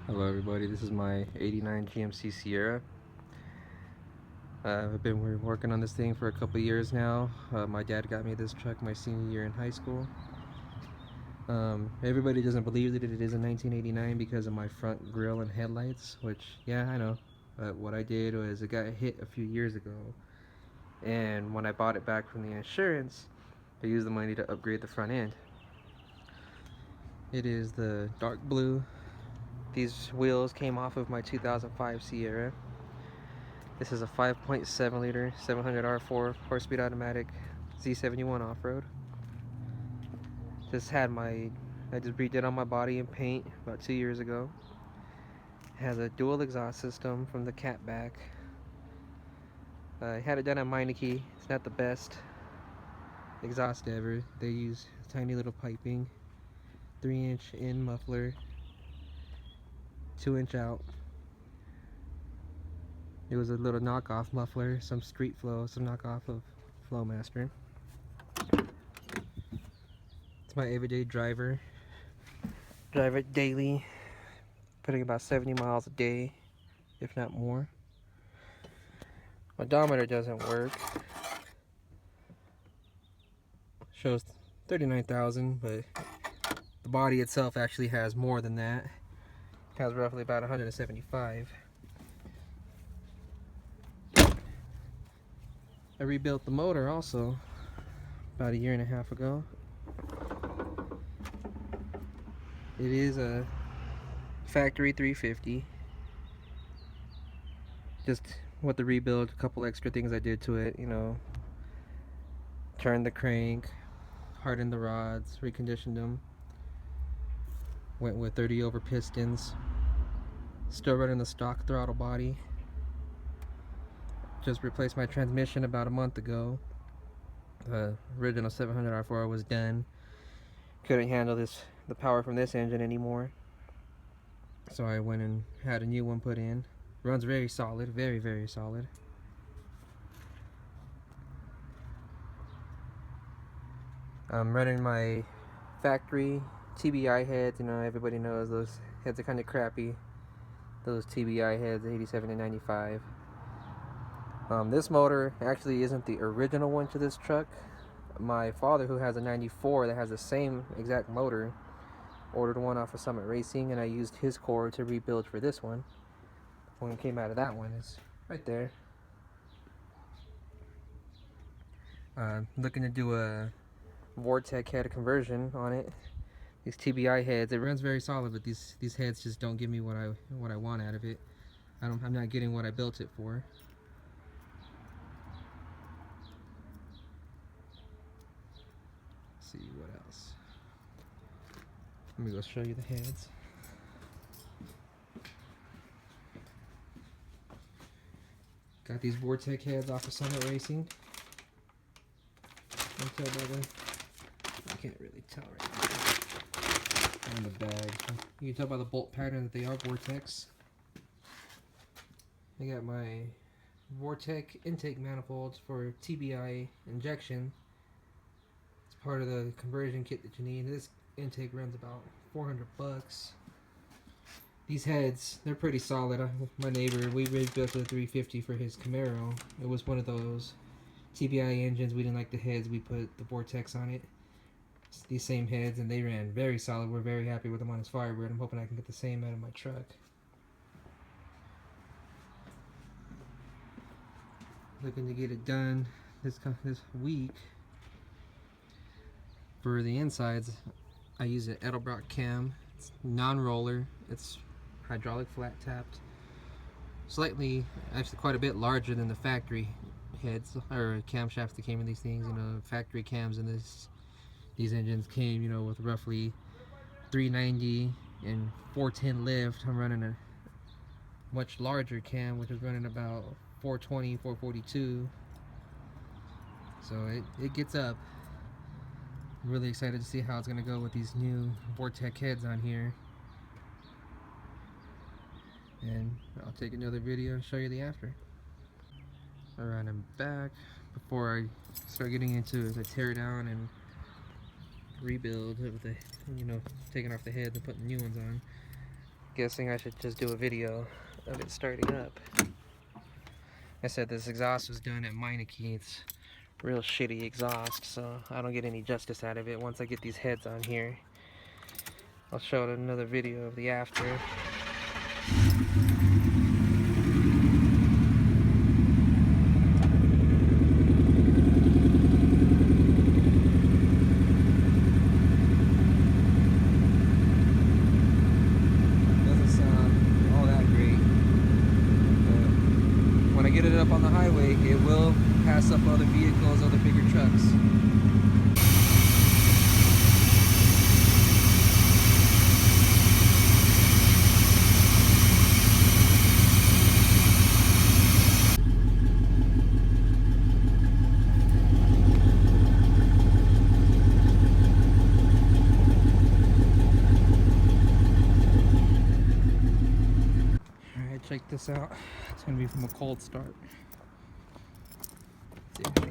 Hello everybody, this is my 89 GMC Sierra. I've been working on this thing for a couple years now. My dad got me this truck my senior year in high school. Everybody doesn't believe that it is a 1989 because of my front grille and headlights, which, yeah, I know. But what I did was it got hit a few years ago, and when I bought it back from the insurance, I used the money to upgrade the front end. It is the dark blue. These wheels came off of my 2005 Sierra. This is a 5.7 liter 700 R4 4-speed automatic Z71 off-road. I just redid on my body and paint about 2 years ago. It has a dual exhaust system from the cat back. I had it done at Meineke. It's not the best exhaust ever. They use tiny little piping, 3-inch in muffler, 2-inch out. It was a little knockoff muffler, some Street Flow, some knockoff of Flowmaster. It's my everyday driver. Drive it daily, putting about 70 miles a day, if not more. My odometer doesn't work. Shows 39,000, but the body itself actually has more than that. It has roughly about 175. I rebuilt the motor also about a year and a half ago. It is a factory 350. Just with the rebuild, a couple extra things I did to it, turned the crank, hardened the rods, reconditioned them. Went with 30 over pistons. Still running the stock throttle body. Just replaced my transmission about a month ago. The original 700 R4 was done. Couldn't handle the power from this engine anymore. So I went and had a new one put in. Runs very solid, very, very solid. I'm running my factory TBI heads. Everybody knows those heads are kind of crappy. Those TBI heads, 87 and 95. This motor actually isn't the original one to this truck. My father, who has a 94 that has the same exact motor, ordered one off of Summit Racing, and I used his core to rebuild for this one. The one that came out of that one is right there. Looking to do a vortec head conversion on it. These TBI heads, it runs very solid, but these heads just don't give me what I want out of it. I'm not getting what I built it for. Let's see what else. Let me go show you the heads. Got these vortec heads off of Summit Racing. I can't really tell right now on the bag. You can tell by the bolt pattern that they are vortex. I got my vortec intake manifolds for TBI injection. It's part of the conversion kit that you need. This intake runs about 400 bucks. These heads, they're pretty solid. My neighbor, we rebuilt the 350 for his Camaro. It was one of those TBI engines. We didn't like the heads. We put the vortex on it. It's these same heads, and they ran very solid. We're very happy with them on his Firebird. I'm hoping I can get the same out of my truck. Looking to get it done this week. For the insides, I use an Edelbrock cam. It's non-roller. It's hydraulic flat tapped. Slightly, actually quite a bit larger than the factory heads or camshafts that came in these things. Factory cams in these engines came, with roughly 390 and 410 lift. I'm running a much larger cam, which is running about 420, 442. So it gets up. I'm really excited to see how it's going to go with these new vortec heads on here. And I'll take another video and show you the after. Alright, I'm back. Before I start getting into the tear down and rebuild with the, taking off the heads and putting new ones on, guessing I should just do a video of it starting up. I said this exhaust was done at Meineke. It's real shitty exhaust, so I don't get any justice out of it. Once I get these heads on here, I'll show it another video of the after. When I get it up on the highway, it will pass up other vehicles, other bigger trucks. Alright, check this out. It's gonna be from a cold start. Let's see.